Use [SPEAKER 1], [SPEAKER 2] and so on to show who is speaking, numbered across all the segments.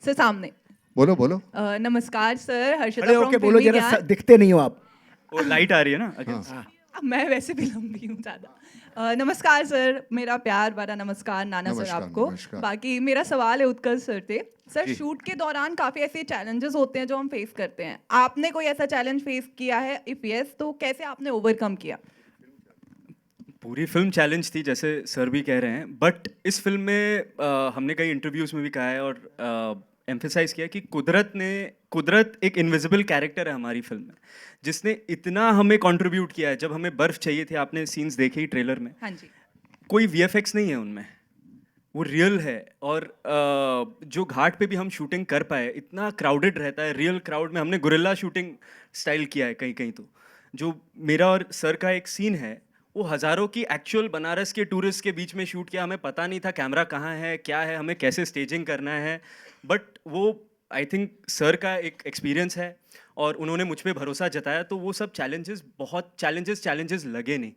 [SPEAKER 1] Sir सामने।
[SPEAKER 2] बोलो बोलो।
[SPEAKER 1] नमस्कार सर, हर्षिता
[SPEAKER 3] खड़े
[SPEAKER 1] फ्रॉम
[SPEAKER 3] होके बोलो
[SPEAKER 1] फिल्मी
[SPEAKER 3] जरा,
[SPEAKER 1] ज्ञान।
[SPEAKER 3] दिखते नहीं हो आप।
[SPEAKER 4] वो लाइट आ रही है ना against।
[SPEAKER 3] हाँ।
[SPEAKER 1] मैं वैसे भी लंबी हूँ ज़्यादा। नमस्कार सर, मेरा प्यार भरा नमस्कार नाना सर
[SPEAKER 2] नमस्कार,
[SPEAKER 1] आपको।
[SPEAKER 2] नमस्कार।
[SPEAKER 1] बाकी मेरा सवाल है उत्कर्ष सर से। सर
[SPEAKER 4] जी।
[SPEAKER 1] शूट के दौरान काफ़ी ऐसे चैलेंजेस होते हैं जो हम फेस करते हैं। आपने कोई ऐसा चैलेंज फेस किया है? इफ़ यस तो कैसे आपने ओवरकम किया?
[SPEAKER 4] पूरी फिल्म चैलेंज थी जैसे सर भी कह रहे हैं, बट इस फिल्म में हमने कई इंटरव्यूज में भी कहा है और एम्फेसाइज किया कि कुदरत एक इनविजिबल कैरेक्टर है हमारी फिल्म में, जिसने इतना हमें कंट्रीब्यूट किया है। जब हमें बर्फ चाहिए थी, आपने सीन्स देखे ही ट्रेलर में,
[SPEAKER 1] हाँ जी।
[SPEAKER 4] कोई वीएफएक्स नहीं है उनमें, वो रियल है। और जो घाट पे भी हम शूटिंग कर पाए, इतना क्राउडेड रहता है, रियल क्राउड में हमने गुरिल्ला शूटिंग स्टाइल किया है कहीं कहीं। तो जो मेरा और सर का एक सीन है, वो हज़ारों की एक्चुअल बनारस के टूरिस्ट के बीच में शूट किया। हमें पता नहीं था कैमरा कहाँ है, क्या है, हमें कैसे स्टेजिंग करना है, बट वो आई थिंक सर का एक एक्सपीरियंस है और उन्होंने मुझ पे भरोसा जताया। तो वो सब चैलेंजेस, बहुत चैलेंजेस लगे नहीं।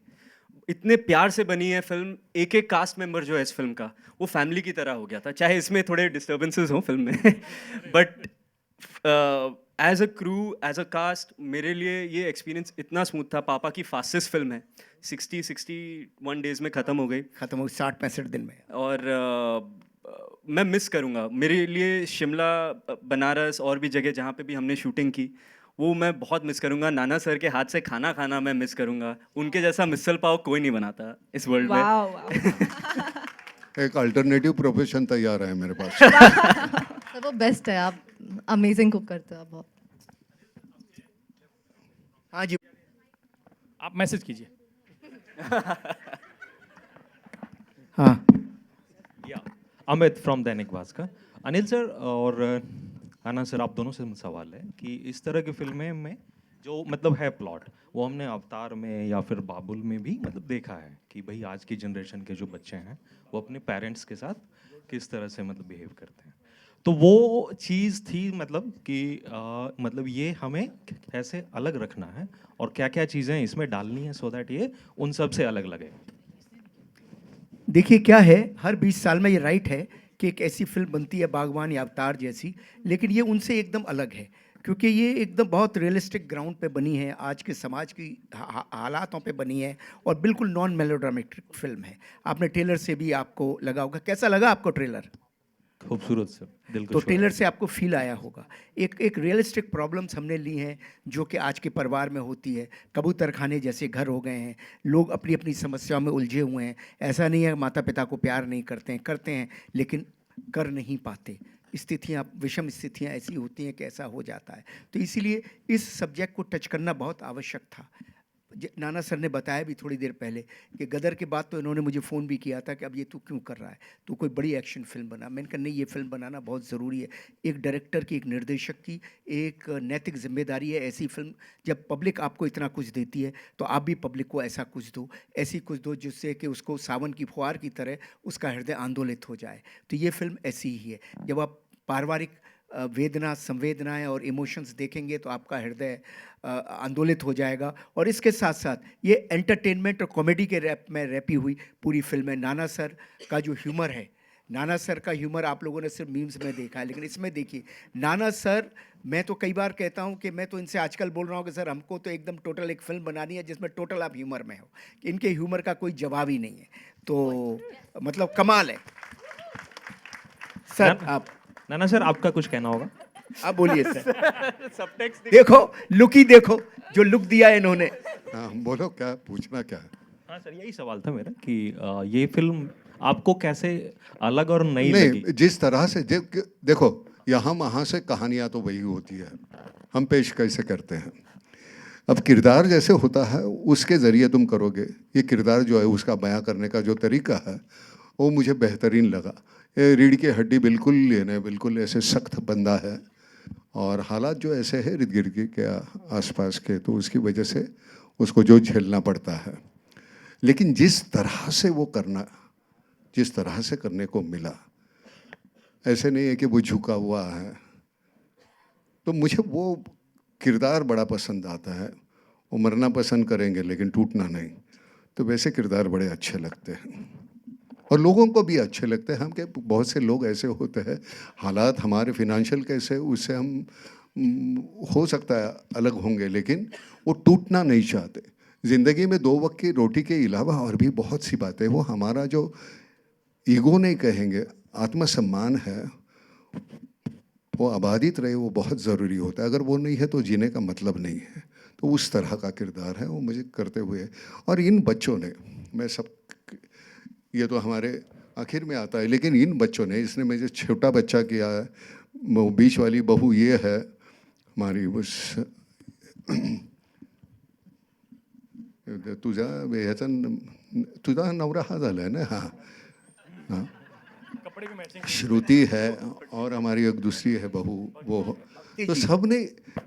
[SPEAKER 4] इतने प्यार से बनी है फिल्म, एक एक कास्ट मेंबर जो है इस फिल्म का, वो फैमिली की तरह हो गया था, चाहे इसमें थोड़े डिस्टर्बेंसेस हों फिल्म में but as a crew, as a cast, मेरे लिए ये एक्सपीरियंस इतना स्मूथ था। पापा की फास्टेस्ट फिल्म है, 61 डेज में ख़त्म हो गई।
[SPEAKER 3] खत्म हो 60-65 दिन में।
[SPEAKER 4] और मैं मिस करूँगा। मेरे लिए शिमला, बनारस और भी जगह जहाँ पे भी हमने शूटिंग की, वो मैं बहुत मिस करूँगा। नाना सर के हाथ से खाना खाना मैं मिस करूँगा। उनके जैसा मिसल पाव कोई नहीं बनाता इस वर्ल्ड में।
[SPEAKER 1] वाह वाह।
[SPEAKER 2] एक अल्टरनेटिव प्रोफेशन तैयार है मेरे पास।
[SPEAKER 5] सर वो बेस्ट है, आप अमेजिंग कुक करते हो आप बहुत।
[SPEAKER 3] हाँ जी।
[SPEAKER 6] आप मैसेज कीजिए।
[SPEAKER 3] हाँ।
[SPEAKER 7] या अमित फ्रॉम दैनिक भास्कर। अनिल सर और आनंद सर, आप दोनों से सवाल है कि इस तरह की फिल्में में जो मतलब है प्लॉट, वो हमने अवतार में या फिर बाबुल में भी मतलब देखा है कि भाई आज की जनरेशन के जो बच्चे हैं वो अपने पेरेंट्स के साथ किस तरह से मतलब बिहेव करते हैं। तो वो चीज़ थी मतलब कि मतलब ये हमें कैसे अलग रखना है और क्या क्या चीज़ें इसमें डालनी है सो दैट ये उन सब से अलग लगे।
[SPEAKER 3] देखिए क्या है, हर 20 साल में ये राइट है कि एक ऐसी फिल्म बनती है बागवान या अवतार जैसी, लेकिन ये उनसे एकदम अलग है क्योंकि ये एकदम बहुत रियलिस्टिक ग्राउंड पे बनी है, आज के समाज की हालातों पे बनी है और बिल्कुल नॉन मेलोड्रामेटिक फिल्म है। आपने ट्रेलर से भी आपको लगा होगा, कैसा लगा आपको ट्रेलर?
[SPEAKER 7] खूबसूरत सर, दिल को
[SPEAKER 3] तो
[SPEAKER 7] छुआ।
[SPEAKER 3] ट्रेलर से आपको फील आया होगा। एक रियलिस्टिक प्रॉब्लम्स हमने ली हैं जो कि आज के परिवार में होती है। कबूतर खाने जैसे घर हो गए हैं, लोग अपनी अपनी समस्याओं में उलझे हुए हैं। ऐसा नहीं है माता पिता को प्यार नहीं करते हैं लेकिन कर नहीं पाते। स्थितियाँ, विषम स्थितियाँ ऐसी होती हैं कि ऐसा हो जाता है। तो इसीलिए इस सब्जेक्ट को टच करना बहुत आवश्यक था। नाना सर ने बताया भी थोड़ी देर पहले कि गदर के बाद तो इन्होंने मुझे फ़ोन भी किया था कि अब ये तू क्यों कर रहा है, तू कोई बड़ी एक्शन फिल्म बना। मैंने कहा नहीं, ये फिल्म बनाना बहुत ज़रूरी है। एक डायरेक्टर की, एक निर्देशक की एक नैतिक जिम्मेदारी है। ऐसी फिल्म जब पब्लिक आपको इतना कुछ देती है तो आप भी पब्लिक को ऐसा कुछ दो, ऐसी कुछ दो जिससे कि उसको सावन की फुहार की तरह उसका हृदय आंदोलित हो जाए। तो ये फिल्म ऐसी ही है। जब आप पारिवारिक वेदना, संवेदनाएं और इमोशंस देखेंगे तो आपका हृदय आंदोलित हो जाएगा। और इसके साथ साथ ये एंटरटेनमेंट और कॉमेडी के रैप में रैपी हुई पूरी फिल्म है। नाना सर का जो ह्यूमर है, नाना सर का ह्यूमर आप लोगों ने सिर्फ मीम्स में देखा है, लेकिन इसमें देखिए नाना सर, मैं तो कई बार कहता हूँ कि मैं तो इनसे आजकल बोल रहा हूँ कि सर हमको तो एकदम टोटल एक फिल्म बनानी है जिसमें टोटल आप ह्यूमर में हो। इनके ह्यूमर का कोई जवाब ही नहीं है। तो मतलब कमाल है सर। आप
[SPEAKER 7] नाना सर, आपका कुछ कहना होगा?
[SPEAKER 3] आप बोलिए सर। देखो लुक ही देखो, जो लुक दिया है इन्होंने।
[SPEAKER 2] हाँ बोलो, क्या पूछना क्या है?
[SPEAKER 7] हाँ सर, यही सवाल था मेरा कि ये फिल्म आपको कैसे अलग और नई लगी?
[SPEAKER 2] नहीं, जिस तरह से देखो, यहाँ वहाँ से कहानियाँ तो वही होती है, हम पेश कैसे करते हैं। अब किरदार जैसे होता है उसके ज़रिए तुम करोगे। ये किरदार जो है उसका बयां करने का जो तरीका है वो मुझे बेहतरीन लगा। ये रीढ़ की हड्डी बिल्कुल लेने, बिल्कुल ऐसे सख्त बंदा है और हालात जो ऐसे है इर्द गिर्द के आसपास के, तो उसकी वजह से उसको जो झेलना पड़ता है। लेकिन जिस तरह से वो करना, जिस तरह से करने को मिला, ऐसे नहीं है कि वो झुका हुआ है। तो मुझे वो किरदार बड़ा पसंद आता है। वो मरना पसंद करेंगे लेकिन टूटना नहीं। तो वैसे किरदार बड़े अच्छे लगते हैं और लोगों को भी अच्छे लगते हैं। हम के बहुत से लोग ऐसे होते हैं, हालात हमारे फिनेंशियल कैसे उससे हम हो सकता है अलग होंगे, लेकिन वो टूटना नहीं चाहते। ज़िंदगी में 2 वक्त की रोटी के अलावा और भी बहुत सी बातें, वो हमारा जो ईगो नहीं कहेंगे, आत्मसम्मान है, वो आबादित रहे, वो बहुत ज़रूरी होता है। अगर वो नहीं है तो जीने का मतलब नहीं है। तो उस तरह का किरदार है वो मुझे करते हुए। और इन बच्चों ने, मैं सब, ये तो हमारे आखिर में आता है, लेकिन इन बच्चों ने, इसने मुझे छोटा बच्चा किया है, वो बीच वाली बहू ये है हमारी उस तुझा ह्याचा तुझा नवरा हा झाला है ना, हाँ हाँ,
[SPEAKER 6] कपड़े की मैचिंग
[SPEAKER 2] श्रुति है और हमारी एक दूसरी है बहू, वो तो सब ने,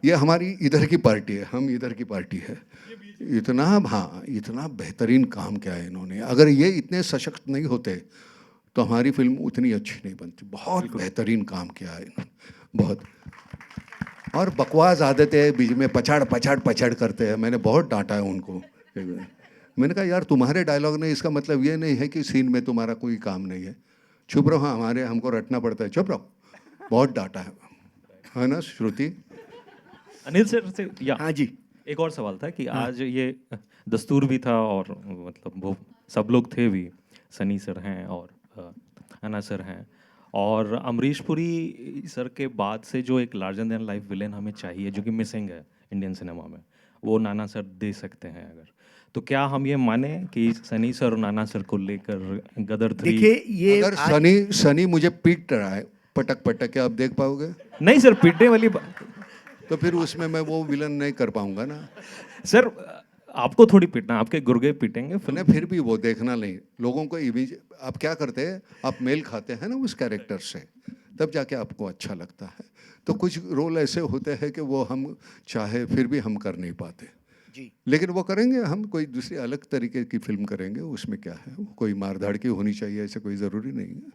[SPEAKER 2] ये हमारी इधर की पार्टी है, हम इधर की पार्टी है। इतना, हाँ, इतना बेहतरीन काम किया है इन्होंने। अगर ये इतने सशक्त नहीं होते तो हमारी फिल्म उतनी अच्छी नहीं बनती। बहुत बेहतरीन काम किया है इन्होंने, बहुत। और बकवास आदतें बीच में पछाड़ करते हैं। मैंने बहुत डांटा है उनको। मैंने कहा यार तुम्हारे डायलॉग ने, इसका मतलब ये नहीं है कि सीन में तुम्हारा कोई काम नहीं है, चुप रहो। हाँ, हमको रटना पड़ता है, चुप रहो। बहुत डांटा है ना श्रुति?
[SPEAKER 7] अनिल सर से या
[SPEAKER 3] हाँ जी।
[SPEAKER 7] एक और सवाल था कि आज ये दस्तूर भी था और मतलब वो सब लोग थे भी, सनी सर हैं और अन्ना सर हैं, और अमरीश पुरी सर के बाद से जो एक लार्जर देन लाइफ विलेन हमें चाहिए, जो कि मिसिंग है इंडियन सिनेमा में, वो नाना सर दे सकते हैं। अगर तो क्या हम ये माने कि सनी सर और नाना सर को लेकर गदर 3?
[SPEAKER 3] देखिए ये
[SPEAKER 2] अगर सनी मुझे पीट रहा है पटक क्या आप देख पाओगे?
[SPEAKER 7] नहीं सर, पीटने वाली बात
[SPEAKER 2] तो फिर उसमें मैं वो विलन नहीं कर पाऊंगा ना।
[SPEAKER 7] सर, आपको थोड़ी पीटना, आपके गुर्गे पीटेंगे फिल्म।
[SPEAKER 2] नहीं, फिर भी वो देखना नहीं। लोगों को इमेज, आप क्या करते हैं, आप मेल खाते हैं ना उस कैरेक्टर से, तब जाके आपको अच्छा लगता है। तो कुछ रोल ऐसे होते हैं कि वो हम चाहे फिर भी हम कर नहीं पाते
[SPEAKER 3] जी।
[SPEAKER 2] लेकिन वो करेंगे। हम कोई दूसरी अलग तरीके की फिल्म करेंगे, उसमें क्या है, कोई मारधाड़ की होनी चाहिए ऐसे कोई ज़रूरी नहीं है।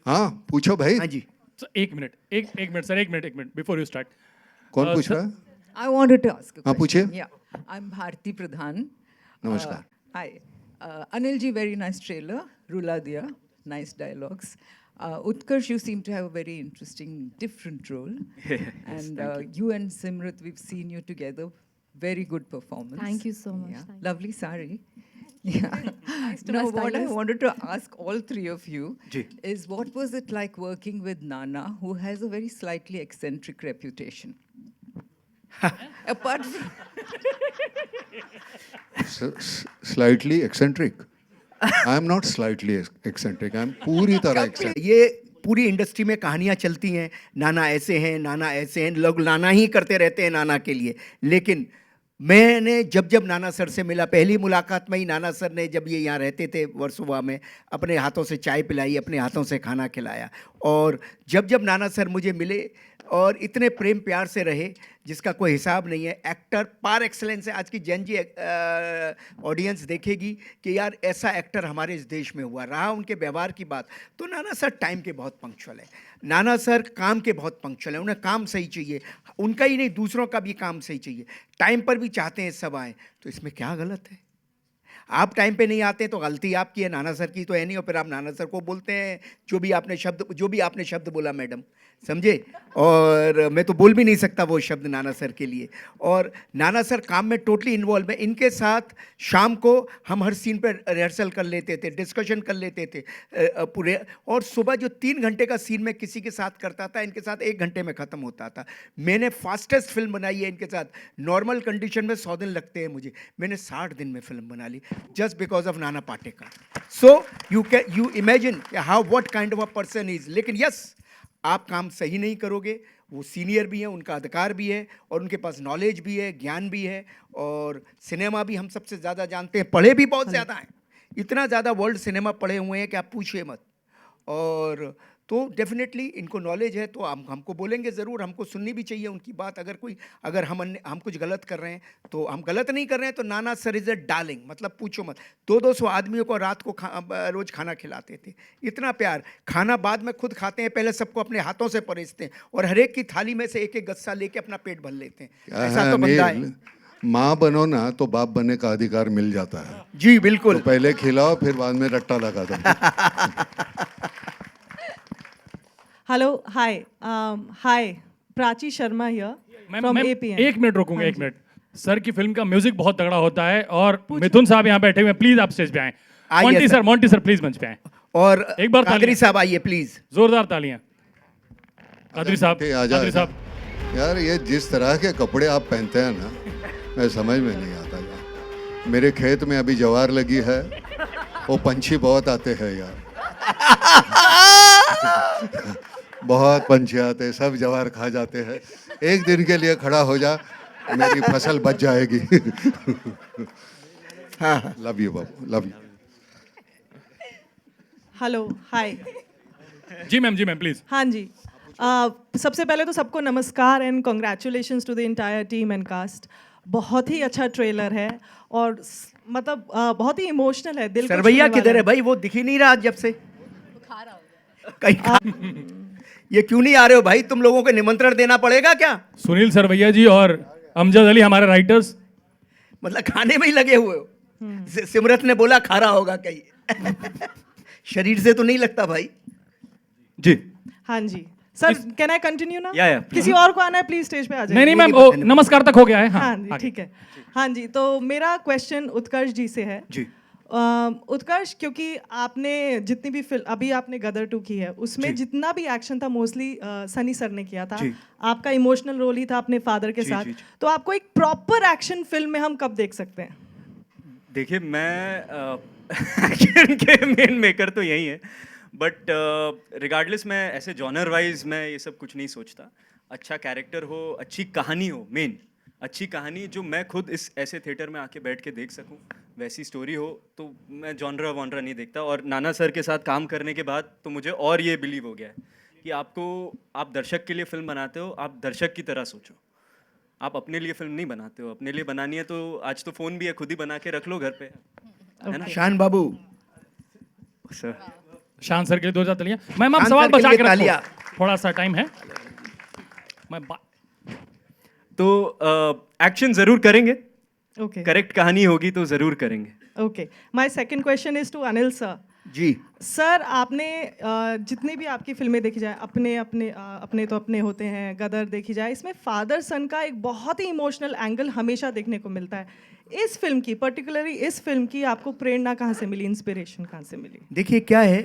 [SPEAKER 2] हाँ पूछो भाई।
[SPEAKER 3] हाँ जी।
[SPEAKER 6] सर एक मिनट, एक मिनट सर, एक मिनट बिफोर यू स्टार्ट।
[SPEAKER 2] कौन पूछ रहा है?
[SPEAKER 8] I wanted to ask a
[SPEAKER 2] हाँ,
[SPEAKER 8] question.
[SPEAKER 2] पूछिए।
[SPEAKER 8] Yeah, I'm Bharti Pradhan.
[SPEAKER 2] नमस्कार।
[SPEAKER 8] Hi. Anil ji, very nice trailer. Rula Diya, nice dialogues. Utkarsh, you seem to have a very interesting, different role. And you and Simrat, we've seen you together. Very good performance.
[SPEAKER 5] Thank you so much.
[SPEAKER 8] Yeah.
[SPEAKER 5] Thank you.
[SPEAKER 8] Lovely sari. Yeah.
[SPEAKER 5] to
[SPEAKER 8] Now,
[SPEAKER 5] my
[SPEAKER 8] what I
[SPEAKER 5] stylist.
[SPEAKER 8] wanted to ask all three of you
[SPEAKER 3] जी।
[SPEAKER 8] is what was it like working with Nana, who has a very slightly eccentric reputation? Apart from
[SPEAKER 2] slightly eccentric. I am not slightly eccentric, I am पूरी तरह eccentric.
[SPEAKER 3] ये पूरी industry में कहानियां चलती हैं, नाना ऐसे हैं, नाना ऐसे हैं, लोग नाना ही करते रहते हैं नाना के लिए। लेकिन मैंने जब नाना सर से मिला, पहली मुलाकात में ही नाना सर ने, जब ये यहाँ रहते थे वर्सोवा में, अपने हाथों से चाय पिलाई, अपने हाथों से खाना खिलाया। और जब नाना सर मुझे मिले और इतने प्रेम प्यार से रहे जिसका कोई हिसाब नहीं है। एक्टर पार एक्सलेंस है। आज की जन जी ऑडियंस देखेगी कि यार ऐसा एक्टर हमारे इस देश में हुआ। रहा उनके व्यवहार की बात, तो नाना सर टाइम के बहुत पंक्चुअल है, नाना सर काम के बहुत पंक्चुअल है। उन्हें काम सही चाहिए, उनका ही नहीं दूसरों का भी काम सही चाहिए। टाइम पर भी चाहते हैं सब आएँ, तो इसमें क्या गलत है? आप टाइम पे नहीं आते तो गलती आपकी है, नाना सर की तो है नहीं। और फिर आप नाना सर को बोलते हैं जो भी आपने शब्द बोला मैडम, समझे? और मैं तो बोल भी नहीं सकता वो शब्द नाना सर के लिए। और नाना सर काम में टोटली इन्वॉल्व है। इनके साथ शाम को हम हर सीन पर रिहर्सल कर लेते थे, डिस्कशन कर लेते थे पूरे। और सुबह जो 3 घंटे का सीन मैं किसी के साथ करता था, इनके साथ 1 घंटे में ख़त्म होता था। मैंने फास्टेस्ट फिल्म बनाई है इनके साथ। नॉर्मल कंडीशन में 100 दिन लगते हैं मुझे, मैंने 60 दिन में फिल्म बना ली, just because of Nana Patekar. So you imagine how what kind of a person he is. लेकिन yes, आप काम सही नहीं करोगे, वो सीनियर भी हैं, उनका अधिकार भी है, और उनके पास नॉलेज भी है, ज्ञान भी है, और सिनेमा भी हम सबसे ज़्यादा जानते हैं, पढ़े भी बहुत ज़्यादा हैं। इतना ज़्यादा वर्ल्ड सिनेमा पढ़े हुए हैं कि आप पूछिए मत। और तो डेफिनेटली इनको नॉलेज है, तो हमको बोलेंगे ज़रूर, हमको सुननी भी चाहिए उनकी बात। अगर हम कुछ गलत कर रहे हैं तो हम गलत नहीं कर रहे हैं। तो नाना सर इज़ अ डार्लिंग, मतलब पूछो मत। 200 आदमियों को रात को रोज़ खाना खिलाते थे, इतना प्यार। खाना बाद में खुद खाते हैं, पहले सबको अपने हाथों से परोसते हैं, और हर एक की थाली में से एक गस्सा लेके अपना पेट भर लेते हैं। ऐसा तो बंदा है।
[SPEAKER 2] माँ बनो ना तो बाप बनने का अधिकार मिल जाता है।
[SPEAKER 3] जी
[SPEAKER 2] तो
[SPEAKER 3] बिल्कुल।
[SPEAKER 2] पहले खिलाओ फिर बाद में रट्टा लगा दो।
[SPEAKER 9] Hello, hi. Hi, Prachi Sharma here from
[SPEAKER 6] ma'am
[SPEAKER 9] APN.
[SPEAKER 6] एक मिनट रोकूंगा,
[SPEAKER 9] हाँ
[SPEAKER 6] एक
[SPEAKER 9] जी।
[SPEAKER 6] मिनट। सर की फिल्म का म्यूजिक बहुत तगड़ा होता है और मिथुन साहब यहाँ बैठे हुए हैं, प्लीज आप स्टेज पे आए।
[SPEAKER 3] आइए सर।
[SPEAKER 6] मोंटी सर प्लीज मंच पे आए।
[SPEAKER 3] और
[SPEAKER 6] एक बार
[SPEAKER 3] कादरी
[SPEAKER 6] तालियां।
[SPEAKER 3] साहब आइए प्लीज।
[SPEAKER 6] जोरदार तालियां। कादरी साहब,
[SPEAKER 2] मोंटी, आजा,
[SPEAKER 6] कादरी
[SPEAKER 2] आजा।
[SPEAKER 6] साहब।
[SPEAKER 2] यार ये जिस तरह के कपड़े आप पहनते हैं ना, मैं समझ में नहीं आता यार। मेरे खेत में अभी ज्वार लगी है, वो पंछी बहुत आते हैं यार। बहुत पंछी आते हैं, सब ज्वार खा जाते हैं। एक दिन के लिए खड़ा हो जा, मेरी फसल बच जाएगी।
[SPEAKER 3] हाँ
[SPEAKER 2] लव यू बाबू, लव यू।
[SPEAKER 9] Hello, hi.
[SPEAKER 6] जी मैम प्लीज।
[SPEAKER 9] हाँ जी। सबसे पहले तो सबको नमस्कार and congratulations to the entire team and cast. बहुत ही अच्छा ट्रेलर है और मतलब बहुत ही इमोशनल है, दिल को
[SPEAKER 3] सरवैया
[SPEAKER 9] छूने
[SPEAKER 3] किधर
[SPEAKER 9] वाला
[SPEAKER 3] है भाई? वो दिख ही नहीं रहा आज जब से। कहीं ये क्यों नहीं आ रहे हो भाई? तुम लोगों को निमंत्रण देना पड़ेगा क्या?
[SPEAKER 6] सुनील सरवैया जी और अमजद अली हमारे राइटर्स।
[SPEAKER 3] मतलब खाने में ही लगे हुए हो। सिमरत ने बोला खा रहा होगा कहीं। शरीर से तो नहीं लगता भाई।
[SPEAKER 4] जी।
[SPEAKER 9] हाँ जी सर, कैन आई कंटिन्यू ना?
[SPEAKER 4] या,
[SPEAKER 9] किसी और को आना है प्लीज स्टेज पे आ जाए।
[SPEAKER 6] नहीं मैम, वो नमस्कार तक हो गया है।
[SPEAKER 9] हाँ जी ठीक है। हाँ जी, तो मेरा क्वेश्चन उत्कर्ष जी से है।
[SPEAKER 4] जी।
[SPEAKER 9] उत्कर्ष, क्योंकि आपने जितनी भी फिल्म अभी आपने गदर 2 की है, उसमें जितना भी एक्शन था मोस्टली सनी सर ने किया था।
[SPEAKER 4] जी।
[SPEAKER 9] आपका इमोशनल रोल ही था अपने फादर के साथ।
[SPEAKER 4] जी।
[SPEAKER 9] तो आपको एक प्रॉपर एक्शन फिल्म में हम कब देख सकते हैं?
[SPEAKER 4] देखिए, मैं एक्शन के मेन मेकर तो यही है, बट रिगार्डलेस मैं ऐसे जॉनर वाइज मैं ये सब कुछ नहीं सोचता। अच्छा कैरेक्टर हो, अच्छी कहानी हो, मेन अच्छी कहानी जो मैं खुद इस ऐसे थिएटर में आके बैठ के देख सकूं, वैसी स्टोरी हो, तो मैं जॉनरा वॉनरा नहीं देखता। और नाना सर के साथ काम करने के बाद तो मुझे और ये बिलीव हो गया है कि आप दर्शक के लिए फिल्म बनाते हो, आप दर्शक की तरह सोचो। आप अपने लिए फिल्म नहीं बनाते हो, अपने लिए बनानी है तो आज तो फ़ोन भी है, खुद ही बना के रख लो घर पे, है ना?
[SPEAKER 3] शान बाबू।
[SPEAKER 4] सर
[SPEAKER 6] शान सर के लिए 2000 तालियां। मैम आप
[SPEAKER 3] शान
[SPEAKER 6] सवाल
[SPEAKER 3] सर के
[SPEAKER 6] बचा
[SPEAKER 3] लिए
[SPEAKER 6] के
[SPEAKER 3] तालियां।
[SPEAKER 6] रखो, थोड़ा सा टाइम है।
[SPEAKER 4] तो एक्शन ज़रूर करेंगे,
[SPEAKER 9] ओके
[SPEAKER 4] करेक्ट कहानी होगी तो ज़रूर करेंगे।
[SPEAKER 9] Okay. My second question is to Anil sir.
[SPEAKER 3] जी
[SPEAKER 9] सर, आपने जितनी भी आपकी फिल्में देखी जाए, अपने तो अपने होते हैं, गदर देखी जाए, इसमें फादर सन का एक बहुत ही इमोशनल एंगल हमेशा देखने को मिलता है। इस फिल्म की, पर्टिकुलरली इस फिल्म की, आपको प्रेरणा कहाँ से मिली, इंस्पिरेशन कहाँ से मिली?
[SPEAKER 3] देखिए क्या है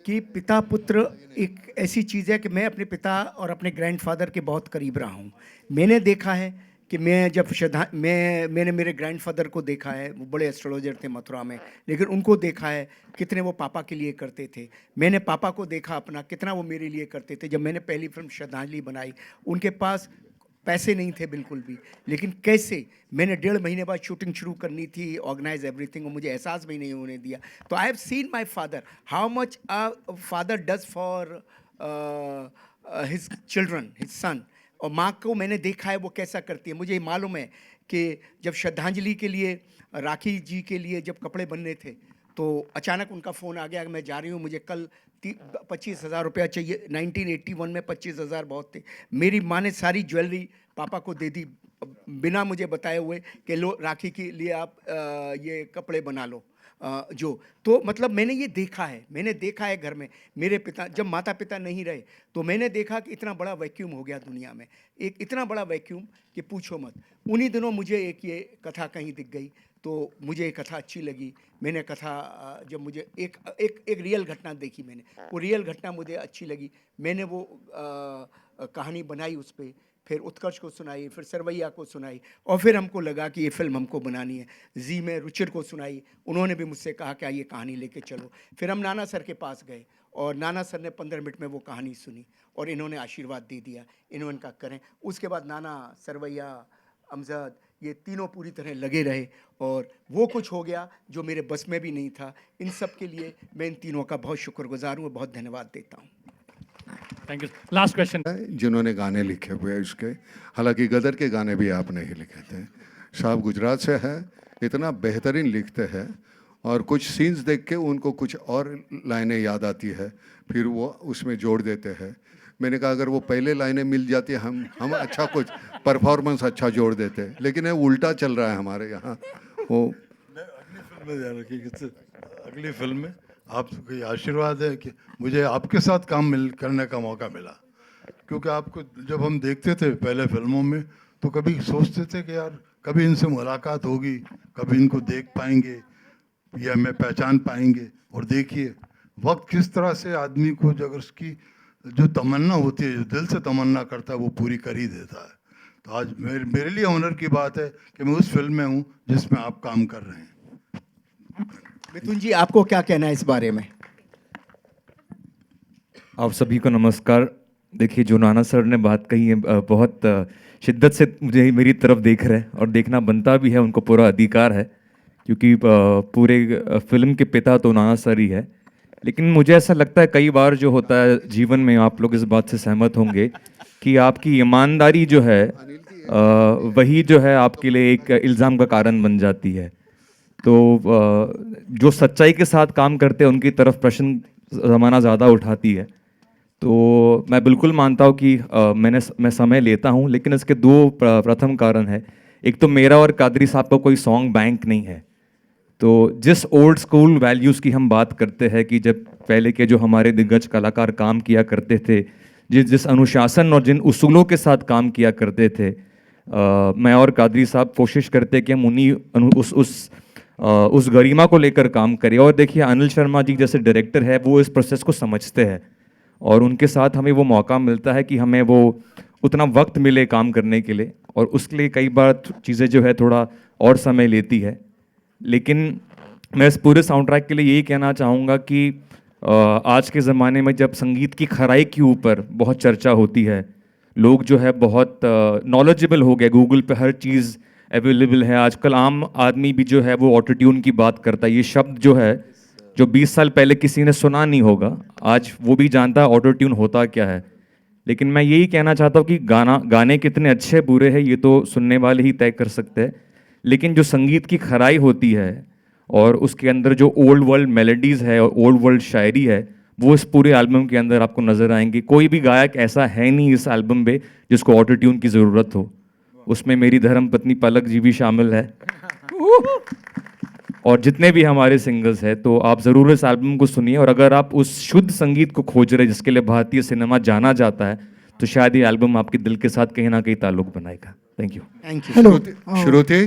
[SPEAKER 3] कि पिता पुत्र एक ऐसी चीज़ है कि मैं अपने पिता और अपने ग्रैंडफादर के बहुत करीब रहा हूँ। मैंने देखा है कि मैंने मेरे ग्रैंडफादर को देखा है, वो बड़े एस्ट्रोलॉजर थे मथुरा में, लेकिन उनको देखा है कितने वो पापा के लिए करते थे। मैंने पापा को देखा अपना, कितना वो मेरे लिए करते थे। जब मैंने पहली फिल्म श्रद्धांजलि बनाई, उनके पास पैसे नहीं थे बिल्कुल भी, लेकिन कैसे मैंने 1.5 महीने बाद शूटिंग शुरू करनी थी, ऑर्गेनाइज एवरीथिंग, और मुझे एहसास भी नहीं होने दिया। तो I have seen my father, how much a father does for his children, his son. और माँ को मैंने देखा है वो कैसा करती है। मुझे मालूम है कि जब श्रद्धांजलि के लिए, राखी जी के लिए जब कपड़े बनने थे, तो अचानक उनका फ़ोन आ गया कि मैं जा रही हूँ, मुझे कल 25,000 रुपया चाहिए। 1981 में 25,000 बहुत थे। मेरी माँ ने सारी ज्वेलरी पापा को दे दी बिना मुझे बताए हुए कि लो राखी के लिए आप ये कपड़े बना लो। तो मतलब मैंने ये देखा है घर में। मेरे पिता जब माता पिता नहीं रहे तो मैंने देखा कि इतना बड़ा वैक्यूम हो गया दुनिया में, एक इतना बड़ा वैक्यूम कि पूछो मत। उन्हीं दिनों मुझे एक ये कथा कहीं दिख गई, तो मुझे ये कथा अच्छी लगी। मैंने कथा जब मुझे एक रियल घटना देखी, मैंने वो रियल घटना मुझे अच्छी लगी, मैंने वो कहानी बनाई उस पर, फिर उत्कर्ष को सुनाई, फिर सरवैया को सुनाई, और फिर हमको लगा कि ये फिल्म हमको बनानी है। जी में रुचिर को सुनाई, उन्होंने भी मुझसे कहा कि ये कहानी लेके चलो। फिर हम नाना सर के पास गए और नाना सर ने 15 मिनट में वो कहानी सुनी और इन्होंने आशीर्वाद दे दिया, इन्होंने कहा करें। उसके बाद नाना, सरवैया, अमजद, ये तीनों पूरी तरह लगे रहे और वो कुछ हो गया जो मेरे बस में भी नहीं था। इन सब के लिए मैं इन तीनों का बहुत शुक्रगुजार हूँ और बहुत धन्यवाद देता हूँ।
[SPEAKER 6] Thank you. Last question.
[SPEAKER 2] जिन्होंने गाने लिखे हुए हैं इसके, हालांकि गदर के गाने भी आपने ही लिखे थे। साहब गुजरात से है, इतना बेहतरीन लिखते हैं और कुछ सीन्स देख के उनको कुछ और लाइनें याद आती है, फिर वो उसमें जोड़ देते हैं। मैंने कहा अगर वो पहले लाइनें मिल जाती हम अच्छा कुछ परफॉर्मेंस अच्छा जोड़ देते, लेकिन ये उल्टा चल रहा है हमारे यहाँ। वो
[SPEAKER 10] अगली फिल्म में ध्यान रखिए, अगली फिल्म में आपका ये आशीर्वाद है कि मुझे आपके साथ काम करने का मौका मिला, क्योंकि आपको जब हम देखते थे पहले फिल्मों में तो कभी सोचते थे कि यार कभी इनसे मुलाकात होगी, कभी इनको देख पाएंगे या मैं पहचान पाएंगे, और देखिए वक्त किस तरह से आदमी को अगर उसकी जो तमन्ना होती है, जो दिल से तमन्ना करता है, वो पूरी कर ही देता है। तो आज मेरे लिए ऑनर की बात है कि मैं उस फिल्म में हूँ जिसमें आप काम कर रहे हैं।
[SPEAKER 3] मिथुन जी, आपको क्या कहना है इस बारे में?
[SPEAKER 11] आप सभी को नमस्कार। देखिए, जो नाना सर ने बात कही है, बहुत शिद्दत से मुझे मेरी तरफ देख रहे हैं और देखना बनता भी है, उनको पूरा अधिकार है, क्योंकि पूरे फिल्म के पिता तो नाना सर ही है। लेकिन मुझे ऐसा लगता है कई बार जो होता है जीवन में, आप लोग इस बात से सहमत होंगे कि आपकी ईमानदारी जो है वही जो है आपके लिए एक इल्ज़ाम का कारण बन जाती है। तो जो सच्चाई के साथ काम करते हैं उनकी तरफ प्रश्न ज़माना ज़्यादा उठाती है। तो मैं बिल्कुल मानता हूँ कि मैं समय लेता हूँ, लेकिन इसके दो प्रथम कारण है। एक तो मेरा और कादरी साहब का कोई सॉन्ग बैंक नहीं है। तो जिस ओल्ड स्कूल वैल्यूज़ की हम बात करते हैं कि जब पहले के जो हमारे दिग्गज कलाकार काम किया करते थे, जिस अनुशासन और जिन उसूलों के साथ काम किया करते थे, मैं और कादरी साहब कोशिश करते कि हम उस गरिमा को लेकर काम करें। और देखिए, अनिल शर्मा जी जैसे डायरेक्टर है, वो इस प्रोसेस को समझते हैं और उनके साथ हमें वो मौका मिलता है कि हमें वो उतना वक्त मिले काम करने के लिए, और उसके लिए कई बार चीज़ें जो है थोड़ा और समय लेती है। लेकिन मैं इस पूरे साउंड ट्रैक के लिए यही कहना चाहूँगा कि आज के ज़माने में जब संगीत की खराई के ऊपर बहुत चर्चा होती है, लोग जो है बहुत नॉलेजेबल हो गए, गूगल पे हर चीज़ अवेलेबल है। आजकल आम आदमी भी जो है वो ऑटो ट्यून की बात करता है। ये शब्द जो है, जो 20 साल पहले किसी ने सुना नहीं होगा, आज वो भी जानता है ऑटो ट्यून होता क्या है। लेकिन मैं यही कहना चाहता हूँ कि गाने कितने अच्छे बुरे हैं ये तो सुनने वाले ही तय कर सकते हैं, लेकिन जो संगीत की खराई होती है और उसके अंदर जो ओल्ड वर्ल्ड मेलोडीज़ है और ओल्ड वर्ल्ड शायरी है, वो इस पूरे एल्बम के अंदर आपको नज़र आएंगे। कोई भी गायक ऐसा है नहीं इस एल्बम में जिसको ऑटो ट्यून की ज़रूरत हो। उसमें मेरी धर्मपत्नी पलक जी भी शामिल है और जितने भी हमारे सिंगर्स हैं। तो आप ज़रूर इस एल्बम को सुनिए, और अगर आप उस शुद्ध संगीत को खोज रहे जिसके लिए भारतीय सिनेमा जाना जाता है, तो शायद ये एल्बम आपके दिल के साथ कहीं ना कहीं ताल्लुक बनाएगा। Thank you.
[SPEAKER 2] श्रुति,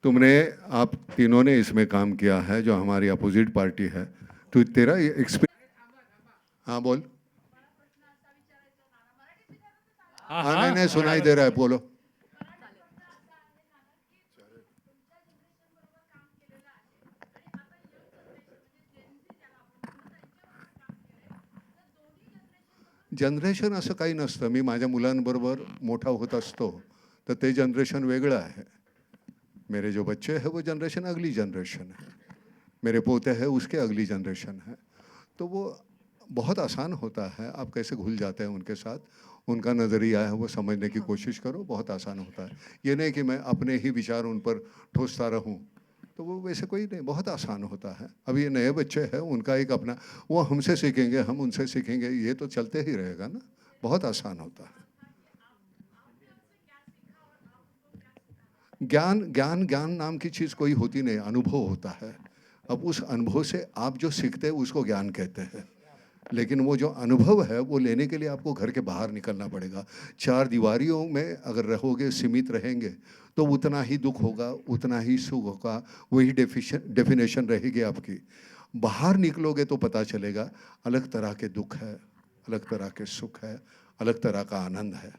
[SPEAKER 2] तुमने आप तीनों ने इसमें काम किया है जो हमारी अपोजिट पार्टी है, तो तेरा एक्सपीरियंस। हाँ बोल। हाँ नहीं सुनाई दे रहा है, बोलो। जनरेशन असं काही नसतं। मी माझ्या मुलांबरोबर मोठा होत असतो तर ते जनरेशन वेगळं आहे। मेरे जो बच्चे हैं वो जनरेशन अगली जनरेशन है, मेरे पोते हैं उसके अगली जनरेशन है। तो वो बहुत आसान होता है, आप कैसे घुल जाते हैं उनके साथ, उनका नज़रिया है वो समझने की कोशिश करो, बहुत आसान होता है। ये नहीं कि मैं अपने ही विचार उन पर ठोसता रहूं, तो वो वैसे कोई नहीं, बहुत आसान होता है। अब ये नए बच्चे हैं, उनका एक अपना, वो हमसे सीखेंगे, हम उनसे सीखेंगे, ये तो चलते ही रहेगा ना, बहुत आसान होता है। ज्ञान ज्ञान ज्ञान नाम की चीज़ कोई होती नहीं, अनुभव होता है। अब उस अनुभव से आप जो सीखते हैं उसको ज्ञान कहते हैं, लेकिन वो जो अनुभव है वो लेने के लिए आपको घर के बाहर निकलना पड़ेगा। चार दीवारियों में अगर रहोगे, सीमित रहेंगे, तो उतना ही दुख होगा, उतना ही सुख होगा, वही डेफिनेशन रहेगी आपकी। बाहर निकलोगे तो पता चलेगा अलग तरह के दुख है, अलग तरह के सुख है, अलग तरह का आनंद है।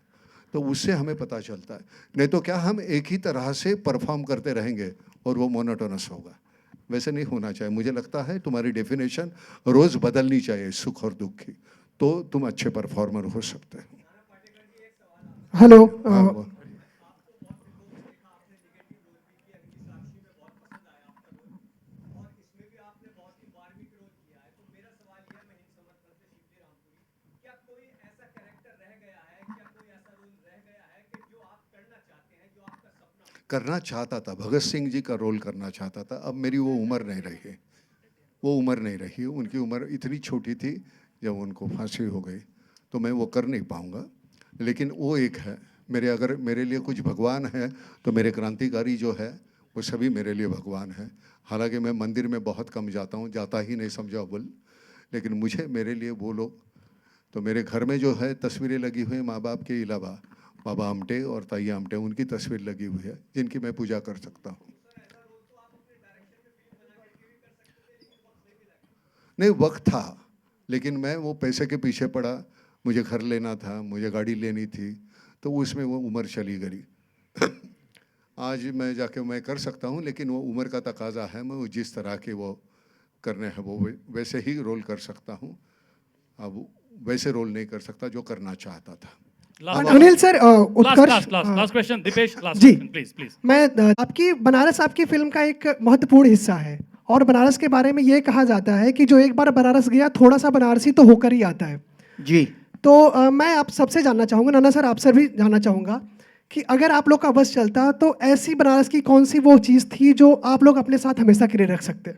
[SPEAKER 2] तो उससे हमें पता चलता है। नहीं तो क्या हम एक ही तरह से परफॉर्म करते रहेंगे और वो मोनोटोनस होगा। वैसे नहीं होना चाहिए। मुझे लगता है तुम्हारी डेफिनेशन रोज़ बदलनी चाहिए सुख और दुख की, तो तुम अच्छे परफॉर्मर हो सकते हो।
[SPEAKER 12] हेलो।
[SPEAKER 2] करना चाहता था, भगत सिंह जी का रोल करना चाहता था। अब मेरी वो उम्र नहीं रही है, वो उम्र नहीं रही। उनकी उम्र इतनी छोटी थी जब उनको फांसी हो गई, तो मैं वो कर नहीं पाऊँगा। लेकिन वो एक है, अगर मेरे लिए कुछ भगवान है तो मेरे क्रांतिकारी जो है वो सभी मेरे लिए भगवान है। हालांकि मैं मंदिर में बहुत कम जाता हूँ, जाता ही नहीं समझा बोल, लेकिन मुझे मेरे लिए बोलो तो मेरे घर में जो है तस्वीरें लगी हुई हैं माँ बाप के अलावा, बाबा आमटे और ताई आमटे, उनकी तस्वीर लगी हुई है जिनकी मैं पूजा कर सकता हूँ। नहीं, वक्त था, लेकिन मैं वो पैसे के पीछे पड़ा, मुझे घर लेना था, मुझे गाड़ी लेनी थी, तो उसमें वो उम्र चली गई। आज मैं जाके मैं कर सकता हूँ, लेकिन वो उम्र का तकाजा है, मैं वो जिस तरह के वो करने हैं वो वैसे ही रोल कर सकता हूँ। अब वैसे रोल नहीं कर सकता जो करना चाहता था।
[SPEAKER 12] Anil sir, Utkarsh,
[SPEAKER 6] last question Deepesh, last
[SPEAKER 12] जी।
[SPEAKER 6] Question please.
[SPEAKER 12] मैं आपकी बनारस आपकी फिल्म का एक महत्वपूर्ण हिस्सा है, और बनारस के बारे में ये कहा जाता है कि जो एक बार बनारस गया थोड़ा सा बनारसी तो होकर ही आता है।
[SPEAKER 3] जी।
[SPEAKER 12] तो मैं आप सबसे जानना चाहूँगा, नाना सर आपसे भी जानना चाहूँगा कि अगर आप लोग का बस चलता तो ऐसी बनारस की कौन सी वो चीज़ थी जो आप लोग अपने साथ हमेशा के लिए रख सकते?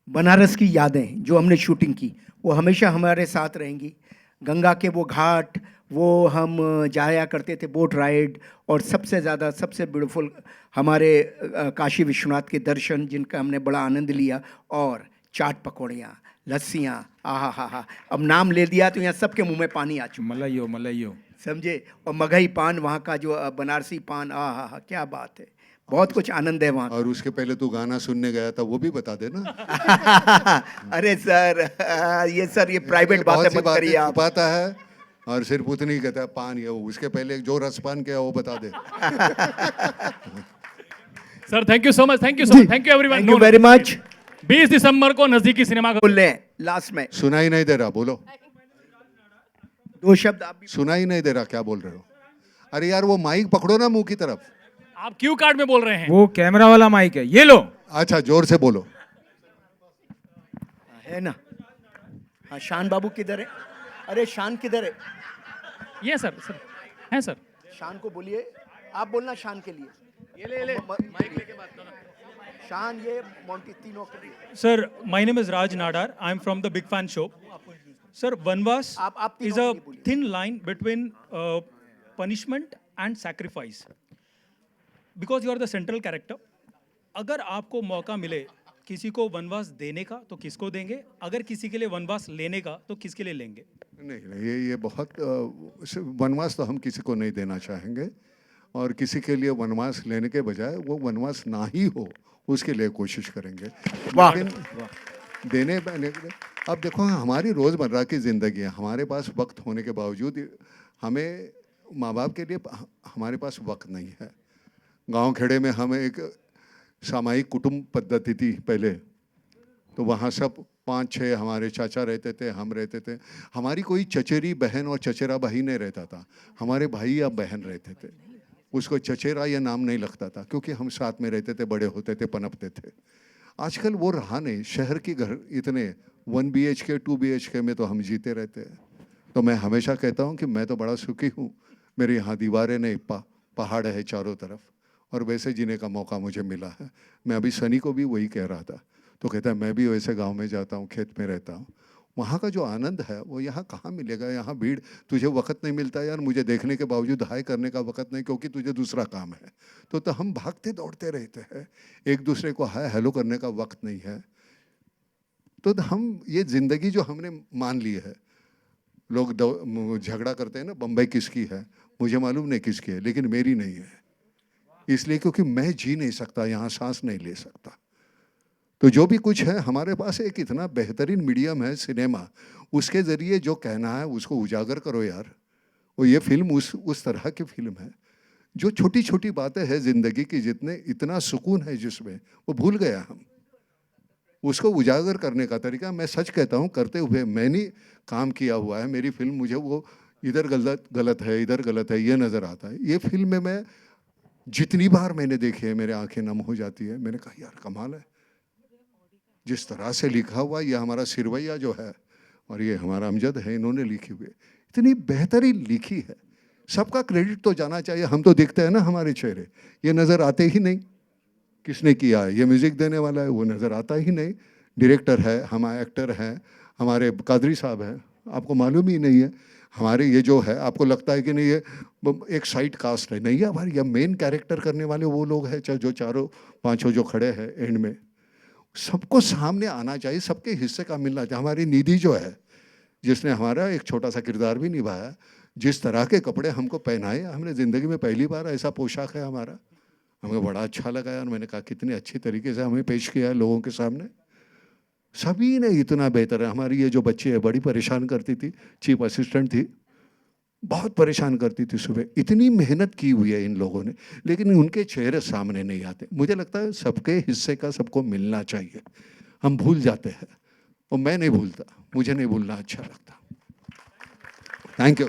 [SPEAKER 3] बनारस की यादें जो हमने शूटिंग की वो हमेशा हमारे साथ रहेंगी। गंगा के वो घाट, वो हम जाया करते थे बोट राइड, और सबसे ज़्यादा सबसे ब्यूटीफुल हमारे काशी विश्वनाथ के दर्शन जिनका हमने बड़ा आनंद लिया, और चाट पकौड़ियाँ, लस्सियाँ, आहा हा हा, अब नाम ले दिया तो यहाँ सबके मुंह में पानी आ चुका।
[SPEAKER 11] मलाइयो
[SPEAKER 3] समझे। और मगही पान, वहाँ का जो बनारसी पान, आहा हा, क्या बात है, बहुत कुछ आनंद है वहाँ।
[SPEAKER 2] और उसके पहले तू गाना सुनने गया था वो भी बता देना।
[SPEAKER 3] अरे सर, ये प्राइवेट बातें मत करिए आप।
[SPEAKER 2] छुपाता है और सिर्फ उतनी कहता है पान, ये वो, उसके पहले जो रसपान किया वो बता दे।
[SPEAKER 6] Sir thank you so much, thank you everyone,
[SPEAKER 3] thank you very much.
[SPEAKER 6] 20 दिसंबर को नजदीकी सिनेमा
[SPEAKER 3] बोल रहे हैं लास्ट में,
[SPEAKER 2] सुनाई नहीं दे रहा, बोलो
[SPEAKER 3] दो शब्द आप भी।
[SPEAKER 2] सुनाई नहीं दे रहा, क्या बोल रहे हो? अरे यार वो माइक पकड़ो ना मुंह की तरफ।
[SPEAKER 6] आप क्यू कार्ड में बोल रहे हैं।
[SPEAKER 11] वो कैमरा वाला माइक है, ये लो।
[SPEAKER 2] अच्छा जोर से बोलो।
[SPEAKER 3] है ना? हाँ, शान बाबू किधर है? अरे शान किधर है?
[SPEAKER 6] ये सर हैं सर।
[SPEAKER 3] शान को बोलिए, आप बोलना शान के लिए। ये ले माइक लेके बात करो। शान, ये मोंटी, तीनों के लिए।
[SPEAKER 6] Sir my name is Raj Nadar, I am from the big fan show. Sir Vanvaas
[SPEAKER 3] आप
[SPEAKER 6] is a thin line between punishment and sacrifice, because you are the central character. अगर आपको मौका मिले किसी को वनवास देने का तो किसको देंगे, अगर किसी के लिए वनवास लेने का तो किसके लिए लेंगे?
[SPEAKER 2] नहीं, ये बहुत वनवास तो हम किसी को नहीं देना चाहेंगे, और किसी के लिए वनवास लेने के बजाय वो वनवास ना ही हो उसके लिए कोशिश करेंगे। लेकिन देने अब देखो, हमारी रोज़मर्रा की ज़िंदगी है, हमारे पास वक्त होने के बावजूद हमें माँ बाप के लिए हमारे पास वक्त नहीं है। गांव खेड़े में हमें एक सामायिक कुटुंब पद्धति थी पहले, तो वहाँ सब 5-6 हमारे चाचा रहते थे, हम रहते थे। हमारी कोई चचेरी बहन और चचेरा भाई नहीं रहता था, हमारे भाई या बहन रहते थे। उसको चचेरा या नाम नहीं लगता था, क्योंकि हम साथ में रहते थे, बड़े होते थे, पनपते थे। आजकल वो रहा नहीं, शहर के घर इतने 1 BHK 2 BHK में तो हम जीते रहते हैं। तो मैं हमेशा कहता हूँ कि मैं तो बड़ा सुखी हूँ, मेरे यहाँ दीवारें नहीं, पहाड़ है चारों तरफ, और वैसे जीने का मौका मुझे मिला है। मैं अभी सनी को भी वही कह रहा था, तो कहता है मैं भी वैसे गांव में जाता हूँ, खेत में रहता हूँ, वहाँ का जो आनंद है वो यहाँ कहाँ मिलेगा? यहाँ भीड़, तुझे वक्त नहीं मिलता यार, मुझे देखने के बावजूद हाय करने का वक्त नहीं, क्योंकि तुझे दूसरा काम है। तो हम भागते दौड़ते रहते हैं, एक दूसरे को हाय हेलो करने का वक्त नहीं है। तो हम ये ज़िंदगी जो हमने मान ली है, लोग झगड़ा करते हैं ना, बम्बई किसकी है, मुझे मालूम नहीं किसकी है, लेकिन मेरी नहीं है, इसलिए क्योंकि मैं जी नहीं सकता यहाँ, सांस नहीं ले सकता। तो जो भी कुछ है हमारे पास एक इतना बेहतरीन मीडियम है सिनेमा, उसके ज़रिए जो कहना है उसको उजागर करो यार। और ये फिल्म उस तरह की फिल्म है जो छोटी छोटी बातें हैं ज़िंदगी की, जितने इतना सुकून है जिसमें, वो भूल गया हम। उसको उजागर करने का तरीका, मैं सच कहता हूँ, करते हुए मैंने काम किया हुआ है। मेरी फिल्म मुझे वो इधर गलत है, इधर गलत है, ये नज़र आता है। ये फिल्म में मैं जितनी बार मैंने देखी है मेरे आंखें नम हो जाती है। मैंने कहा यार कमाल है, जिस तरह से लिखा हुआ, ये हमारा सिरवैया जो है और ये हमारा अमजद है, इन्होंने लिखी हुई इतनी बेहतरीन लिखी है। सबका क्रेडिट तो जाना चाहिए, हम तो देखते हैं ना हमारे चेहरे, ये नज़र आते ही नहीं किसने किया है, ये म्यूज़िक देने वाला है वो नज़र आता ही नहीं, डायरेक्टर है, हमारे एक्टर हैं, हमारे कादरी साहब हैं, आपको मालूम ही नहीं है। हमारे ये जो है, आपको लगता है कि नहीं ये एक साइड कास्ट है, नहीं है हमारी। ये मेन कैरेक्टर करने वाले वो लोग हैं जो चारों पांचों जो खड़े हैं एंड में, सबको सामने आना चाहिए, सबके हिस्से का मिलना चाहिए। हमारी निधि जो है, जिसने हमारा एक छोटा सा किरदार भी निभाया, जिस तरह के कपड़े हमको पहनाए, हमने ज़िंदगी में पहली बार ऐसा पोशाक है हमारा, हमें बड़ा अच्छा लगा यार। मैंने कहा कितने अच्छी तरीके से हमें पेश किया है लोगों के सामने, सभी ने इतना बेहतर है। हमारी ये जो बच्ची है बड़ी परेशान करती थी, चीफ असिस्टेंट थी, बहुत परेशान करती थी सुबह। इतनी मेहनत की हुई है इन लोगों ने, लेकिन उनके चेहरे सामने नहीं आते। मुझे लगता है सबके हिस्से का सबको मिलना चाहिए। हम भूल जाते हैं, और मैं नहीं भूलता, मुझे नहीं भूलना अच्छा लगता। Thank you.